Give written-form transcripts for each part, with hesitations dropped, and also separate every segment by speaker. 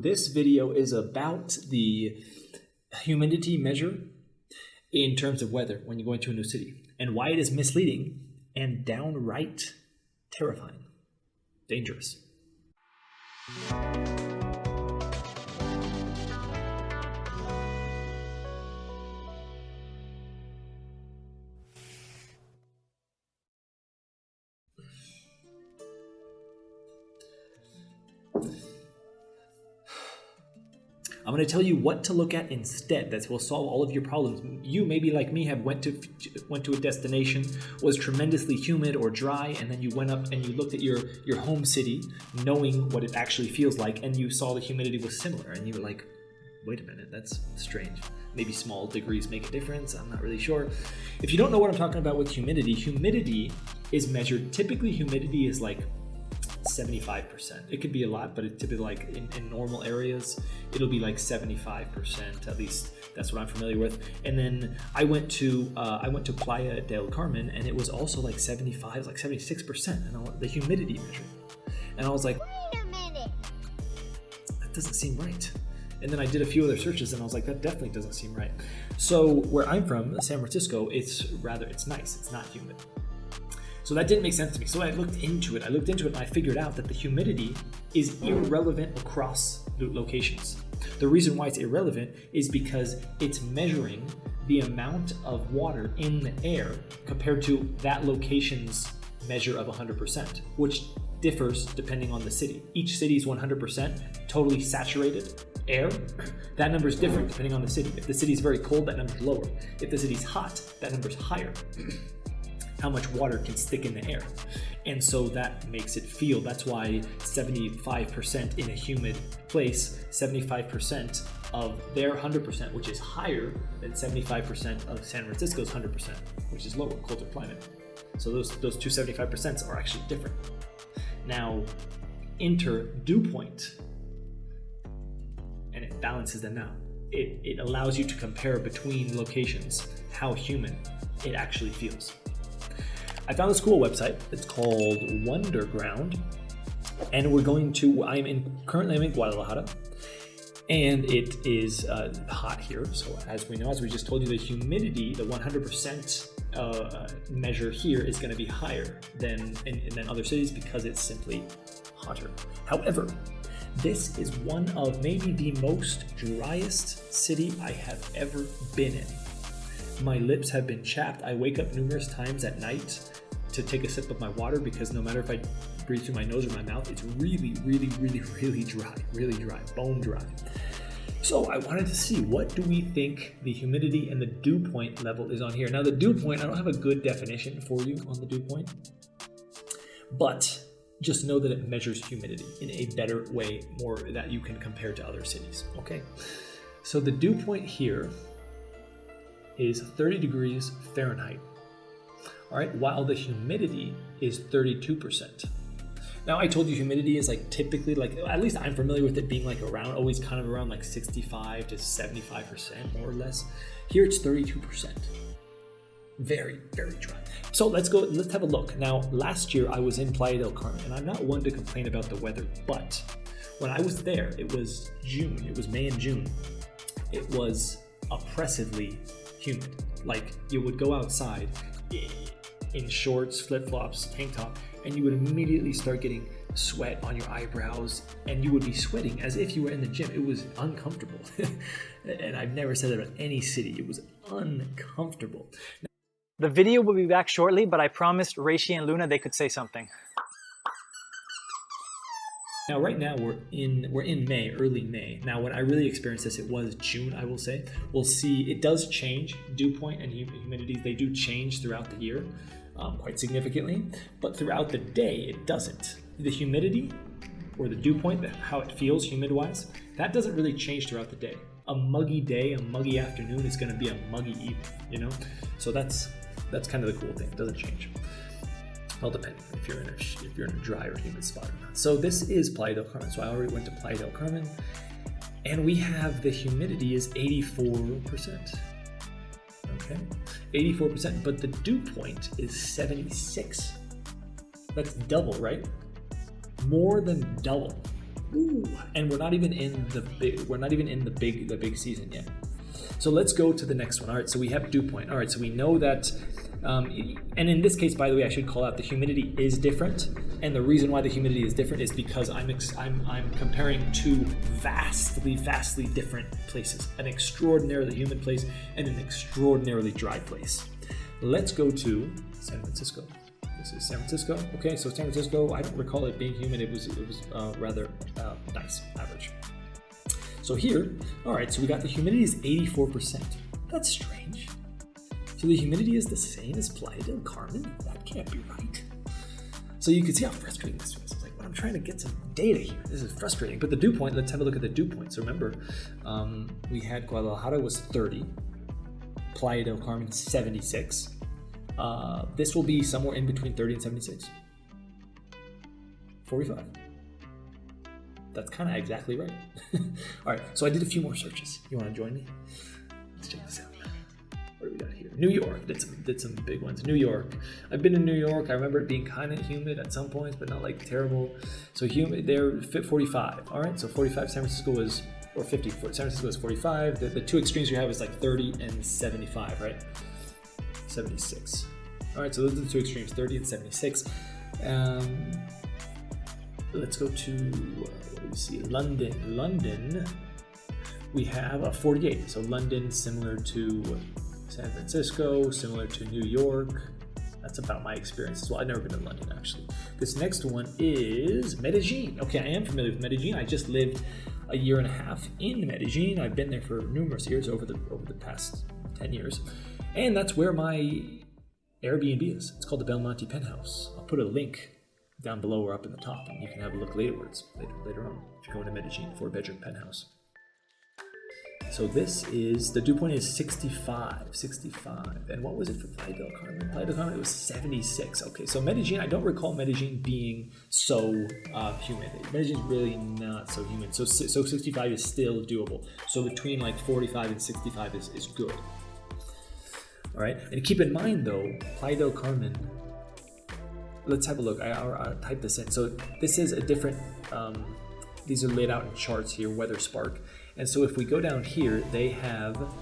Speaker 1: This video is about the humidity measure in terms of weather when you go into a new city and why it is misleading and downright terrifying, dangerous. I'm going to tell you what to look at instead that will solve all of your problems. You, maybe like me, have went to a destination, was tremendously humid or dry, and then you went up and you looked at your home city, knowing what it actually feels like, and you saw the humidity was similar, and you were like, wait a minute, that's strange. Maybe small degrees make a difference, I'm not really sure. If you don't know what I'm talking about with humidity, humidity is measured, typically humidity is like 75%. It could be a lot, but it's typically like in normal areas, it'll be like 75%. At least that's what I'm familiar with. And then I went to Playa del Carmen, and it was also like 75, like 76%, and the humidity measure. And I was like, wait a minute, that doesn't seem right. And then I did a few other searches, and I was like, that definitely doesn't seem right. So where I'm from, San Francisco, it's nice. It's not humid. So that didn't make sense to me. So I looked into it and I figured out that the humidity is irrelevant across locations. The reason why it's irrelevant is because it's measuring the amount of water in the air compared to that location's measure of 100%, which differs depending on the city. Each city is 100% totally saturated air. That number is different depending on the city. If the city is very cold, that number is lower. If the city's hot, that number is higher. How much water can stick in the air. And so that makes it feel, that's why 75% in a humid place, 75% of their 100%, which is higher than 75% of San Francisco's 100%, which is lower, colder climate. So those two 75% are actually different. Now, enter dew point, and it balances them out. It allows you to compare between locations how humid it actually feels. I found this cool website. It's called Wonderground, and currently I'm in Guadalajara, and it is hot here. So as we just told you, the humidity, the 100% measure here is going to be higher than other cities because it's simply hotter. However, this is one of maybe the most driest city I have ever been in. My lips have been chapped. I wake up numerous times at night to take a sip of my water because no matter if I breathe through my nose or my mouth, it's really, really, really, really dry, bone dry. So I wanted to see, what do we think the humidity and the dew point level is on here? Now the dew point, I don't have a good definition for you on the dew point, but just know that it measures humidity in a better way, more that you can compare to other cities, okay? So the dew point here is 30 degrees Fahrenheit. All right, while the humidity is 32%. Now I told you humidity is like typically, like at least I'm familiar with it being like always kind of around like 65 to 75% more or less. Here it's 32%. Very, very dry. So let's have a look. Now last year I was in Playa del Carmen, and I'm not one to complain about the weather, but when I was there, it was June, it was May and June. It was oppressively humid. Like you would go outside in shorts, flip-flops, tank top, and you would immediately start getting sweat on your eyebrows, and you would be sweating as if you were in the gym. It was uncomfortable. And I've never said that about any city. It was uncomfortable.
Speaker 2: The video will be back shortly, but I promised Reishi and Luna they could say something.
Speaker 1: Now, right now we're in May, early May. Now, when I really experienced this, it was June, I will say. We'll see, it does change. Dew point and humidity, they do change throughout the year quite significantly, but throughout the day, it doesn't. The humidity or the dew point, how it feels humid-wise, that doesn't really change throughout the day. A muggy day, a muggy afternoon is going to be a muggy evening, you know? So that's kind of the cool thing. It doesn't change. Well, depending if you're in a dry or humid spot or not. So this is Playa del Carmen. So I already went to Playa del Carmen, and we have the humidity is 84%. Okay, 84%, but the dew point is 76. That's double, right? More than double. Ooh, and we're not even in the big season yet. So let's go to the next one. All right, so we have dew point. All right, so we know that, and in this case, by the way, I should call out the humidity is different, and the reason why the humidity is different is because I'm comparing two vastly different places: an extraordinarily humid place and an extraordinarily dry place. Let's go to San Francisco. This is San Francisco. Okay, so San Francisco, I don't recall it being humid. It was rather nice, average. So here, all right, so we got the humidity is 84%. That's strange. So the humidity is the same as Playa del Carmen? That can't be right. So you can see how frustrating this was. It's like, well, I'm trying to get some data here. This is frustrating. But the dew point, let's have a look at the dew point. So remember, we had Guadalajara was 30, Playa del Carmen 76. This will be somewhere in between 30 and 76. 45. That's kind of exactly right. All right, so I did a few more searches. You want to join me? Let's check this out. What do we got here? New York. Did some big ones. New York. I've been in New York. I remember it being kind of humid at some points, but not like terrible. So humid. They're 45. All right, so 45. San Francisco was, or 50. San Francisco was 45. The two extremes you have is like 30 and 75, right? 76. All right, so those are the two extremes, 30 and 76. Let's go to, what do we see? London, we have a 48. So London, similar to San Francisco, similar to New York. That's about my experience as well. I've never been to London, actually. This next one is Medellin. Okay, I am familiar with Medellin. I just lived a year and a half in Medellin. I've been there for numerous years over the past 10 years. And that's where my Airbnb is. It's called the Belmonte Penthouse. I'll put a link down below or up in the top, and you can have a look later on if you're going to Medellin, 4-bedroom penthouse. So this is, the dew point is 65. And what was it for Playa del Carmen? Playa del Carmen, it was 76. Okay, so Medellin, I don't recall Medellin being so humid. Medellin's really not so humid. So 65 is still doable. So between like 45 and 65 is good. All right, and keep in mind though, Playa del Carmen, let's have a look. I'll type this in. So this is a different, these are laid out in charts here, WeatherSpark. And so if we go down here, they have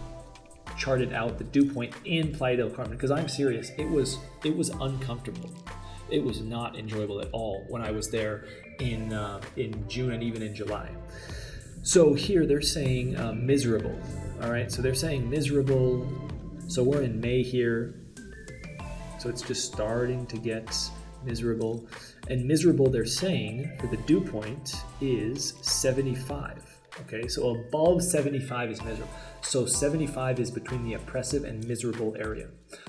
Speaker 1: charted out the dew point in Playa del Carmen, because I'm serious, it was uncomfortable. It was not enjoyable at all when I was there in June and even in July. So here they're saying miserable. All right, so they're saying miserable. So we're in May here. So it's just starting to get miserable. And miserable, they're saying, for the dew point is 75. Okay, so above 75 is miserable. So 75 is between the oppressive and miserable area.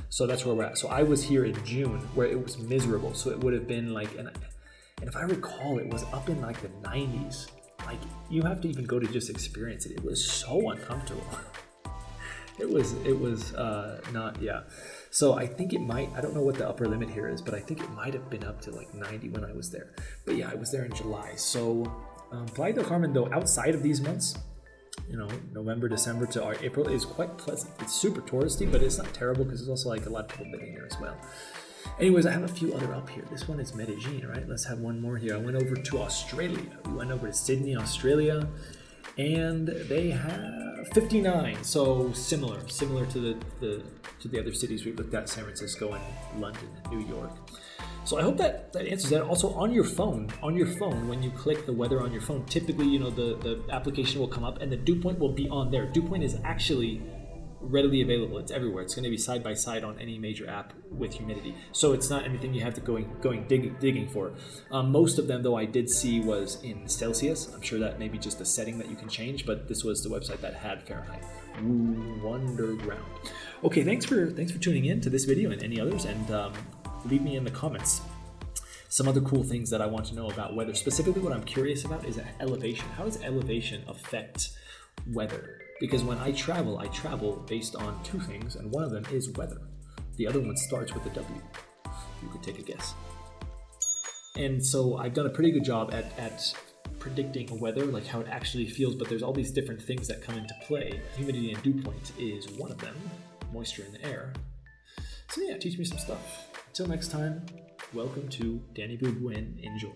Speaker 1: So that's where we're at. So I was here in June where it was miserable. So it would have been like, and if I recall, it was up in like the 90s. Like, you have to even go to just experience it. It was so uncomfortable. It was not, yeah. So I think it might, I don't know what the upper limit here is, but I think it might have been up to like 90 when I was there. But yeah, I was there in July. So Playa del Carmen, though, outside of these months, November, December to April, is quite pleasant. It's super touristy, but it's not terrible because there's also like a lot of people living there as well. Anyways, I have a few other up here. This one is Medellin, right? Let's have one more here. I went over to Australia. We went over to Sydney, Australia. And they have 59, so similar to the other cities we've looked at, San Francisco and London and New York. So I hope that answers that. Also, on your phone, when you click the weather on your phone, typically, the application will come up and the dew point will be on there. Dew point is actually readily available. It's everywhere. It's going to be side by side on any major app with humidity. So it's not anything you have to going digging for. Most of them, though, I did see was in Celsius. I'm sure that may be just a setting that you can change, but this was the website that had Fahrenheit. Wonderground. Okay, thanks for tuning in to this video and any others, and leave me in the comments some other cool things that I want to know about weather. Specifically, what I'm curious about is elevation. How does elevation affect weather? Because when I travel based on two things, and one of them is weather. The other one starts with a W. You could take a guess. And so I've done a pretty good job at predicting weather, like how it actually feels, but there's all these different things that come into play. Humidity and dew point is one of them, moisture in the air. So yeah, teach me some stuff. Until next time, welcome to Danny Boo Gwen. Enjoy.